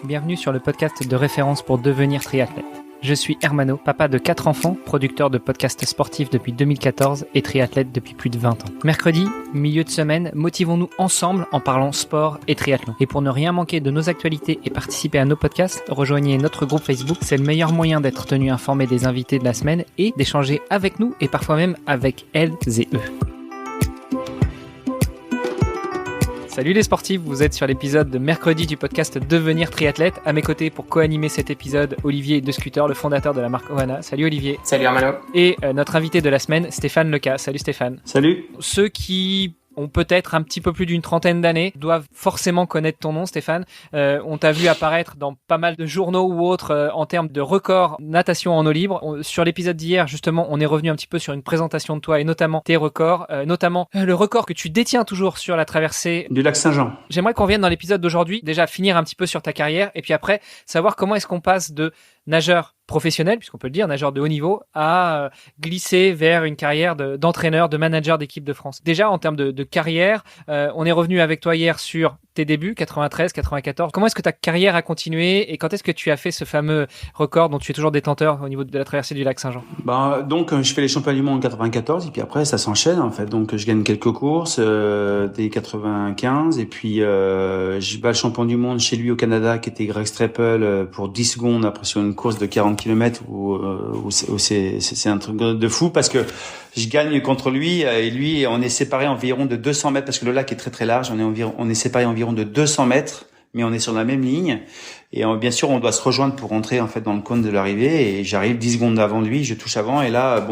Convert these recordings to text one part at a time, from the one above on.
bienvenue sur le podcast de référence pour devenir triathlète. Je suis Hermano, papa de 4 enfants, producteur de podcasts sportifs depuis 2014 et triathlète depuis plus de 20 ans. Mercredi, milieu de semaine, motivons-nous ensemble en parlant sport et triathlon. Et pour ne rien manquer de nos actualités et participer à nos podcasts, rejoignez notre groupe Facebook. C'est le meilleur moyen d'être tenu informé des invités de la semaine et d'échanger avec nous et parfois même avec elles et eux. Salut les sportifs, vous êtes sur l'épisode de mercredi du podcast Devenir triathlète. À mes côtés pour co-animer cet épisode, Olivier De Scuter, le fondateur de la marque Ohana. Salut Olivier. Salut Hermano. Et notre invité de la semaine, Stéphane Leca. Salut Stéphane. Salut. Ceux qui ont peut-être un petit peu plus d'une trentaine d'années doivent forcément connaître ton nom, Stéphane. On t'a vu apparaître dans pas mal de journaux ou autres en termes de records natation en eau libre. Sur l'épisode d'hier, justement, on est revenu un petit peu sur une présentation de toi et notamment tes records, notamment le record que tu détiens toujours sur la traversée du lac Saint-Jean. J'aimerais qu'on vienne dans l'épisode d'aujourd'hui, déjà finir un petit peu sur ta carrière et puis après savoir comment est-ce qu'on passe de nageur professionnel, puisqu'on peut le dire, nageur de haut niveau, à glisser vers une carrière d'entraîneur, de manager d'équipe de France. Déjà, en termes de carrière, on est revenu avec toi hier sur tes débuts, 93, 94. Comment est-ce que ta carrière a continué et quand est-ce que tu as fait ce fameux record dont tu es toujours détenteur au niveau de la traversée du lac Saint-Jean? Donc, je fais les championnats du monde en 94 et puis après, ça s'enchaîne en fait. Donc, je gagne quelques courses dès 95 et puis je bats le champion du monde chez lui au Canada qui était Greg Streppel pour 10 secondes après sur une course de 40 km où c'est un truc de fou parce que je gagne contre lui et lui on est séparés environ de 200 mètres parce que le lac est très très large, on est séparés environ de 200 mètres mais on est sur la même ligne et bien sûr on doit se rejoindre pour rentrer en fait dans le cône de l'arrivée et j'arrive 10 secondes avant lui, je touche avant et là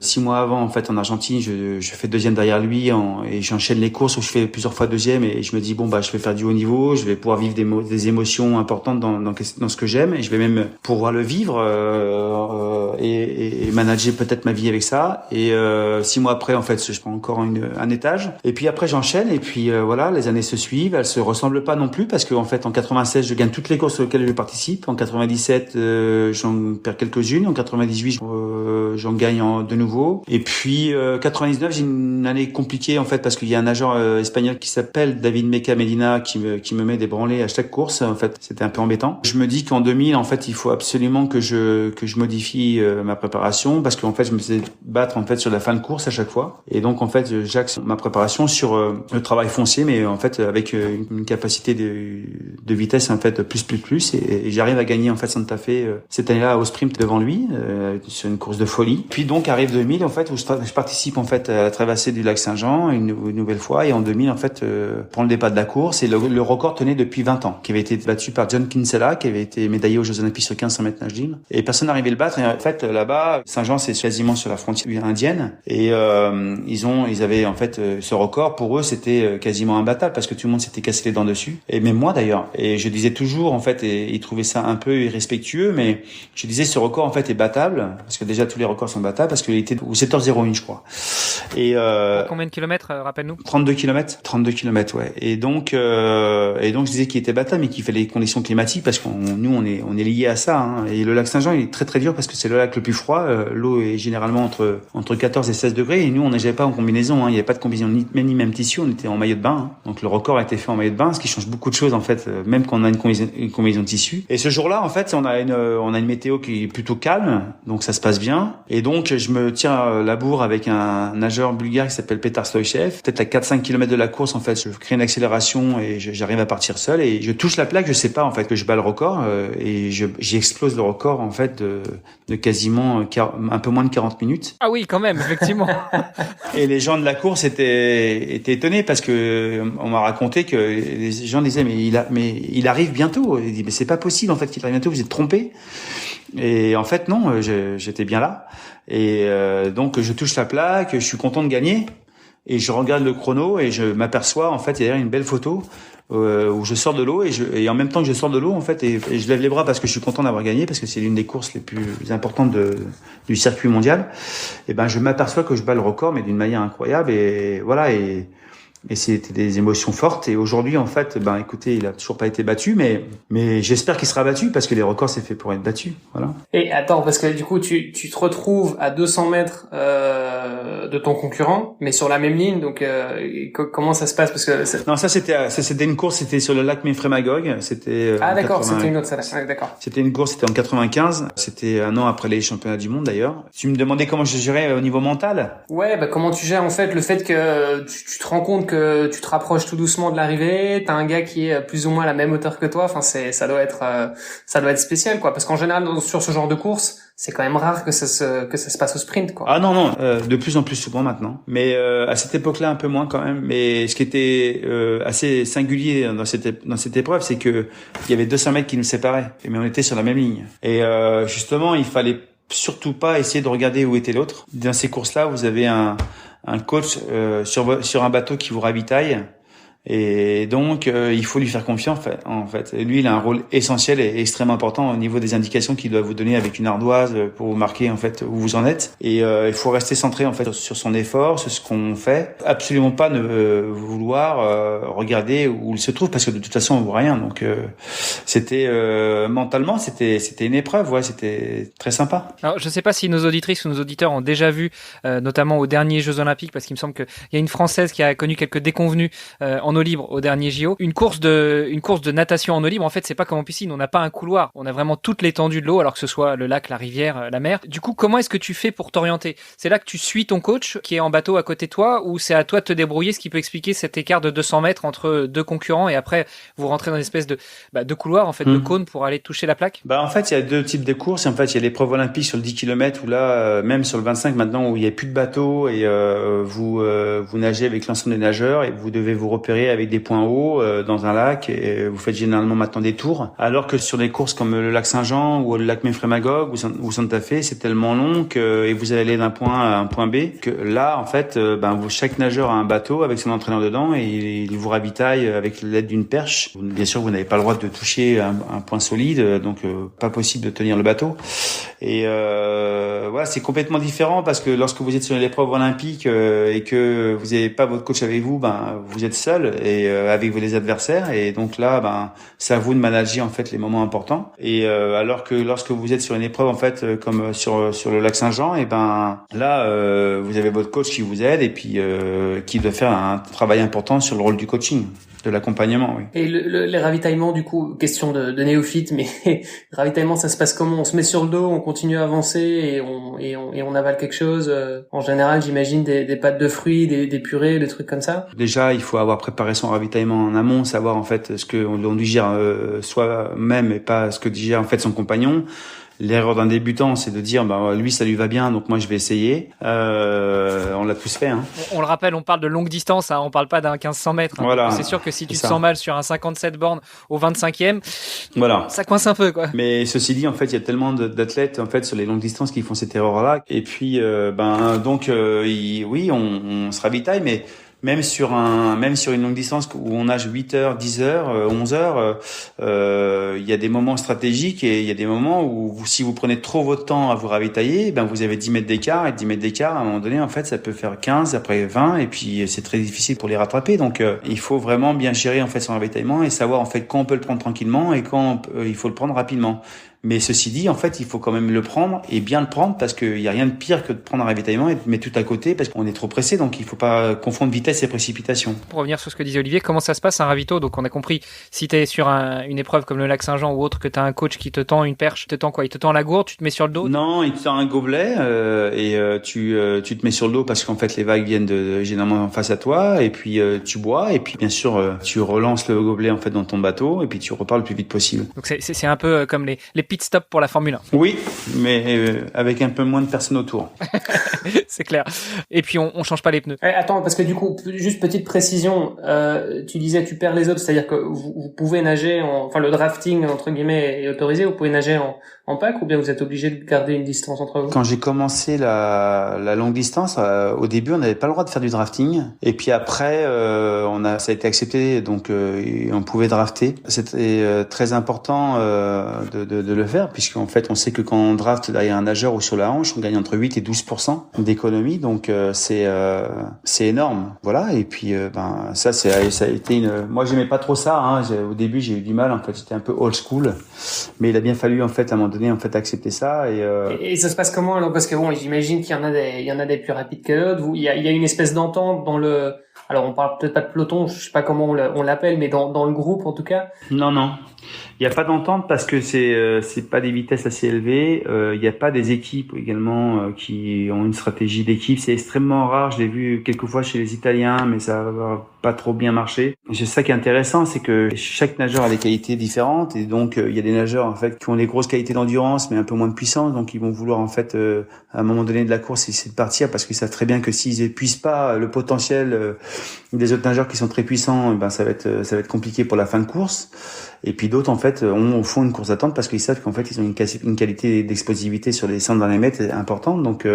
6 mois avant en fait en Argentine je fais deuxième derrière lui et j'enchaîne les courses où je fais plusieurs fois deuxième et je me dis je vais faire du haut niveau, je vais pouvoir vivre des émotions importantes dans ce que j'aime et je vais même pouvoir le vivre et manager peut-être ma vie avec ça et 6 mois après en fait je prends encore un étage et puis après j'enchaîne et puis les années se suivent, elles se ressemblent pas non plus parce que en fait en 96 je gagne toutes les courses sur lesquelles je participe. En 97, j'en perds quelques-unes. En 98, j'en gagne de nouveau. Et puis 99, j'ai une année compliquée en fait parce qu'il y a un nageur espagnol qui s'appelle David Meca Medina qui me met des branlées à chaque course. En fait, c'était un peu embêtant. Je me dis qu'en 2000, en fait, il faut absolument que je modifie ma préparation parce qu'en fait, je me faisais battre en fait sur la fin de course à chaque fois. Et donc en fait, j'axe ma préparation sur le travail foncier, mais en fait avec une capacité de vitesse en fait plus et j'arrive à gagner en fait Santa Fe cette année-là au sprint devant lui sur une course de folie. Puis donc arrive 2000 en fait où je participe en fait à la traversée du lac Saint-Jean une nouvelle fois et en 2000 en fait prend le départ de la course et le record tenait depuis 20 ans qui avait été battu par John Kinsella qui avait été médaillé aux Jeux Olympiques sur 1500 mètres nage libre et personne n'arrivait à le battre et en fait là-bas Saint-Jean c'est quasiment sur la frontière indienne et ils avaient en fait ce record pour eux c'était quasiment imbattable parce que tout le monde s'était cassé les dents dessus et même moi d'ailleurs et je disais toujours en fait et ils trouvaient ça un peu irrespectueux mais je disais ce record en fait est battable parce que déjà tous les records sont battables parce qu'il était au 7h01 je crois et combien de kilomètres rappelle-nous? 32 km ouais et donc je disais qu'il était battable mais qu'il fallait les conditions climatiques parce qu'on nous on est lié à ça hein. Et le lac Saint-Jean il est très très dur parce que c'est le lac le plus froid l'eau est généralement entre 14 et 16 degrés et nous on n'était pas en combinaison hein. Il n'y avait pas de combinaison ni même tissu on était en maillot de bain hein. Donc le record a été fait en maillot de bain ce qui change beaucoup de choses en fait même quand on a une combinaison de tissu. Et ce jour-là, en fait, on a une météo qui est plutôt calme, donc ça se passe bien. Et donc, je me tiens la bourre avec un nageur bulgare qui s'appelle Petar Stoichev. Peut-être à 4-5 km de la course, en fait, je crée une accélération et j'arrive à partir seul et je touche la plaque. Je sais pas, en fait, que je bats le record et j'explose le record, en fait, de quasiment un peu moins de 40 minutes. Ah oui, quand même, effectivement. Et les gens de la course étaient étonnés parce que on m'a raconté que les gens disaient mais il arrive bientôt. Il dit mais c'est pas possible en fait qu'il arrive bientôt, vous êtes trompé. Et en fait non, j'étais bien là. Et donc je touche la plaque, je suis content de gagner et je regarde le chrono et je m'aperçois en fait il y a une belle photo où je sors de l'eau et en même temps que je sors de l'eau en fait et je lève les bras parce que je suis content d'avoir gagné parce que c'est l'une des courses les plus importantes du circuit mondial. Et ben je m'aperçois que je bats le record mais d'une manière incroyable et voilà et Et c'était des émotions fortes. Et aujourd'hui, en fait, écoutez, il a toujours pas été battu, mais j'espère qu'il sera battu parce que les records, c'est fait pour être battu. Voilà. Et attends, parce que du coup, tu te retrouves à 200 mètres de ton concurrent, mais sur la même ligne. Donc, comment ça se passe? Parce que non, ça c'était une course, c'était sur le lac Memphremagog. C'était d'accord, c'était une autre salle. Ah, d'accord. C'était une course, c'était en 95. C'était un an après les championnats du monde d'ailleurs. Tu me demandais comment je gérais au niveau mental? Ouais, comment tu gères en fait le fait que tu te rends compte que tu te rapproches tout doucement de l'arrivée, t'as un gars qui est plus ou moins à la même hauteur que toi. Enfin, ça doit être spécial, quoi. Parce qu'en général, sur ce genre de course, c'est quand même rare que ça se passe au sprint, quoi. Ah non, de plus en plus souvent maintenant. Mais à cette époque-là, un peu moins quand même. Mais ce qui était assez singulier dans cette épreuve, c'est que il y avait 200 mètres qui nous séparaient, mais on était sur la même ligne. Et justement, il fallait surtout pas essayer de regarder où était l'autre. Dans ces courses-là, vous avez un coach sur un bateau qui vous ravitaille. Et donc, il faut lui faire confiance, en fait. Et lui, il a un rôle essentiel et extrêmement important au niveau des indications qu'il doit vous donner avec une ardoise pour vous marquer, en fait, où vous en êtes. Et il faut rester centré, en fait, sur son effort, sur ce qu'on fait. Absolument pas ne vouloir regarder où il se trouve, parce que de toute façon, on voit rien. Donc, c'était mentalement, c'était une épreuve, ouais, c'était très sympa. Alors, je sais pas si nos auditrices ou nos auditeurs ont déjà vu, notamment aux derniers Jeux Olympiques, parce qu'il me semble qu'il y a une Française qui a connu quelques déconvenues en eau libre au dernier JO. Une course de natation en eau libre, en fait, c'est pas comme en piscine. On n'a pas un couloir. On a vraiment toute l'étendue de l'eau, alors que ce soit le lac, la rivière, la mer. Du coup, comment est-ce que tu fais pour t'orienter? C'est là que tu suis ton coach qui est en bateau à côté de toi, ou c'est à toi de te débrouiller, ce qui peut expliquer cet écart de 200 mètres entre deux concurrents, et après, vous rentrez dans une espèce de couloir, en fait, de cône pour aller toucher la plaque? En fait, il y a deux types de courses. En fait, il y a l'épreuve olympique sur le 10 km où là, même sur le 25 maintenant, où il n'y a plus de bateau et vous nagez avec l'ensemble des nageurs et vous devez vous repérer avec des points hauts dans un lac, et vous faites généralement maintenant des tours. Alors que sur des courses comme le lac Saint-Jean ou le lac Memphremagog ou Santa Fe, c'est tellement long et vous allez aller d'un point A à un point B que là, en fait, chaque nageur a un bateau avec son entraîneur dedans et il vous ravitaille avec l'aide d'une perche. Bien sûr, vous n'avez pas le droit de toucher un point solide, donc pas possible de tenir le bateau. Et voilà, c'est complètement différent parce que lorsque vous êtes sur l'épreuve olympique et que vous n'avez pas votre coach avec vous, vous êtes seul et avec les adversaires, et donc là, c'est à vous de manager en fait les moments importants. Et alors que lorsque vous êtes sur une épreuve en fait comme sur le lac Saint-Jean, et là vous avez votre coach qui vous aide et puis qui doit faire un travail important sur le rôle du coaching, de l'accompagnement, oui. Et les ravitaillements, du coup, question de néophyte, mais ravitaillement, ça se passe comment? On se met sur le dos, on continue à avancer et on avale quelque chose. En général, j'imagine des pâtes de fruits, des purées, des trucs comme ça. Déjà, il faut avoir préparé son ravitaillement en amont, savoir en fait ce que on digère soi-même et pas ce que digère en fait son compagnon. L'erreur d'un débutant, c'est de dire lui ça lui va bien, donc moi je vais essayer. On l'a tous fait. Hein. On le rappelle, on parle de longue distance, hein, on parle pas d'un 1500 mètres. Hein. Voilà, c'est sûr que si tu te sens mal sur un 57 bornes au 25e, voilà, ça coince un peu, quoi. Mais ceci dit, en fait, il y a tellement d'athlètes en fait sur les longues distances qui font cette erreur-là. Et puis oui, on se ravitaille, mais même sur une longue distance où on nage 8 heures, 10 heures, 11 heures, il y a des moments stratégiques et il y a des moments où si vous prenez trop votre temps à vous ravitailler, vous avez 10 mètres d'écart, et 10 mètres d'écart, à un moment donné, en fait, ça peut faire 15, après 20, et puis c'est très difficile pour les rattraper. Donc, il faut vraiment bien gérer, en fait, son ravitaillement et savoir, en fait, quand on peut le prendre tranquillement et quand il faut le prendre rapidement. Mais ceci dit, en fait, il faut quand même le prendre et bien le prendre, parce qu'il y a rien de pire que de prendre un ravitaillement et de mettre tout à côté parce qu'on est trop pressé. Donc, il faut pas confondre vitesse et précipitation. Pour revenir sur ce que disait Olivier, comment ça se passe un ravito? Donc, on a compris, si t'es sur une épreuve comme le lac Saint-Jean ou autre, que t'as un coach qui te tend une perche, il te tend quoi? Il te tend la gourde, tu te mets sur le dos? Non, il te tend un gobelet tu te mets sur le dos parce qu'en fait, les vagues viennent généralement en face à toi, et puis tu bois, et puis bien sûr, tu relances le gobelet en fait dans ton bateau, et puis tu repars le plus vite possible. Donc, c'est un peu comme les pit stops pour la Formule 1. Oui, mais avec un peu moins de personnes autour. C'est clair. Et puis on change pas les pneus. Attends, parce que du coup, juste petite précision, tu disais tu perds les autres, c'est-à-dire que vous pouvez nager, le drafting entre guillemets est autorisé, vous pouvez nager en pack, ou bien vous êtes obligé de garder une distance entre vous? Quand j'ai commencé la longue distance, au début on n'avait pas le droit de faire du drafting, et puis après ça a été accepté, donc on pouvait drafter. C'était très important de le faire, puisqu'en fait, on sait que quand on draft derrière un nageur ou sur la hanche, on gagne entre 8 et 12% d'économie, donc c'est énorme. Voilà, et puis ça a été moi j'aimais pas trop ça, hein. Au début, j'ai eu du mal, en fait, j'étais un peu old school, mais il a bien fallu en fait à un moment donné en fait accepter ça et ça se passe comment alors, parce que bon, j'imagine qu'il y en a des plus rapides que d'autres. Il y a une espèce d'entente dans le, alors on parle peut-être pas de peloton, je sais pas comment on l'appelle, mais dans le groupe en tout cas. Non. Il n'y a pas d'entente parce que c'est pas des vitesses assez élevées. Il n'y a pas des équipes également qui ont une stratégie d'équipe. C'est extrêmement rare. Je l'ai vu quelques fois chez les Italiens, mais ça va pas trop bien marcher. C'est ça qui est intéressant, c'est que chaque nageur a des qualités différentes et donc il y a des nageurs en fait qui ont des grosses qualités d'endurance mais un peu moins de puissance, donc ils vont vouloir en fait à un moment donné de la course essayer de partir parce qu'ils savent très bien que s'ils épuisent pas le potentiel des autres nageurs qui sont très puissants, ça va être compliqué pour la fin de course. Et puis d'autres en fait font une course d'attente parce qu'ils savent qu'en fait ils ont une qualité d'explosivité sur les 100 derniers mètres importante. Donc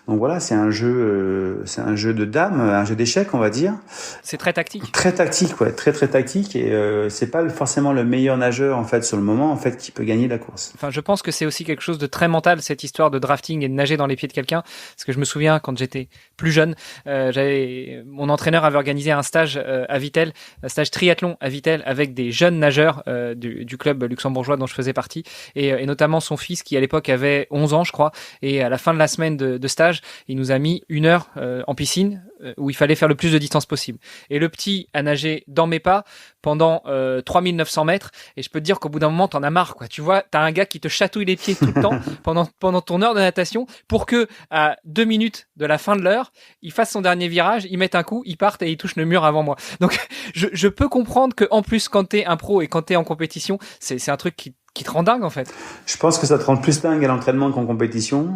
voilà, c'est un jeu de dames, un jeu d'échecs on va dire. C'est très tactique. Très tactique, ouais, très tactique et c'est pas forcément le meilleur nageur en fait sur le moment en fait qui peut gagner la course. Enfin, je pense que c'est aussi quelque chose de très mental, cette histoire de drafting et de nager dans les pieds de quelqu'un, parce que je me souviens quand j'étais plus jeune, mon entraîneur avait organisé un stage à Vittel, un stage triathlon à Vittel avec des jeunes nageurs du club luxembourgeois dont je faisais partie et notamment son fils qui à l'époque avait 11 ans je crois, et à la fin de la semaine de stage, il nous a mis 1 heure en piscine où il fallait faire le plus de distance possible. Et le petit a nagé dans mes pas pendant 3900 mètres et je peux te dire qu'au bout d'un moment t'en as marre quoi. Tu vois, t'as un gars qui te chatouille les pieds tout le temps pendant ton heure de natation pour que à 2 minutes de la fin de l'heure, il fasse son dernier virage, il mette un coup, il parte et il touche le mur avant moi. Donc je peux comprendre que en plus quand t'es un pro et quand t'es en compétition, c'est un truc qui te rend dingue en fait. Je pense que ça te rend plus dingue à l'entraînement qu'en compétition,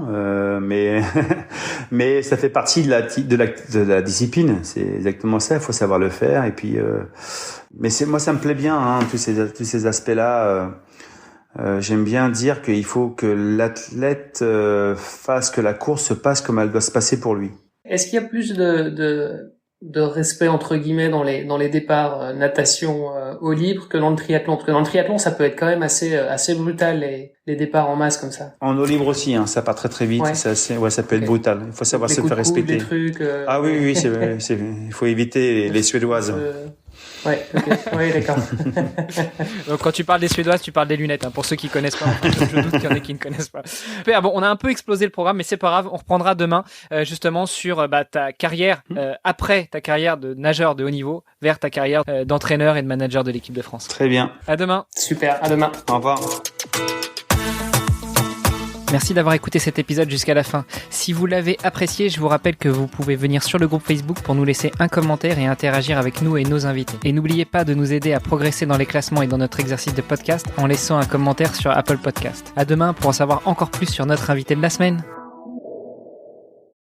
mais mais ça fait partie de la discipline. C'est exactement ça. Il faut savoir le faire. Et puis, mais moi ça me plaît bien, hein, tous ces aspects-là. J'aime bien dire qu'il faut que l'athlète fasse que la course se passe comme elle doit se passer pour lui. Est-ce qu'il y a plus de respect entre guillemets dans les départs natation eau libre que dans le triathlon, parce que dans le triathlon ça peut être quand même assez brutal les départs en masse comme ça. En eau libre aussi, hein, ça part très vite, ouais. Ça peut être brutal. Il faut savoir se faire respecter. Ah oui, il faut éviter les Suédoises. Ouais, okay. Oui, d'accord. Donc quand tu parles des Suédoises, tu parles des lunettes, hein, pour ceux qui connaissent pas. Je doute qu'il y en ait qui ne connaissent pas. Bon, on a un peu explosé le programme, mais c'est pas grave. On reprendra demain, justement sur ta carrière après ta carrière de nageur de haut niveau vers ta carrière d'entraîneur et de manager de l'équipe de France. Très bien. À demain. Super. À demain. Au revoir. Merci d'avoir écouté cet épisode jusqu'à la fin. Si vous l'avez apprécié, je vous rappelle que vous pouvez venir sur le groupe Facebook pour nous laisser un commentaire et interagir avec nous et nos invités. Et n'oubliez pas de nous aider à progresser dans les classements et dans notre exercice de podcast en laissant un commentaire sur Apple Podcast. À demain pour en savoir encore plus sur notre invité de la semaine.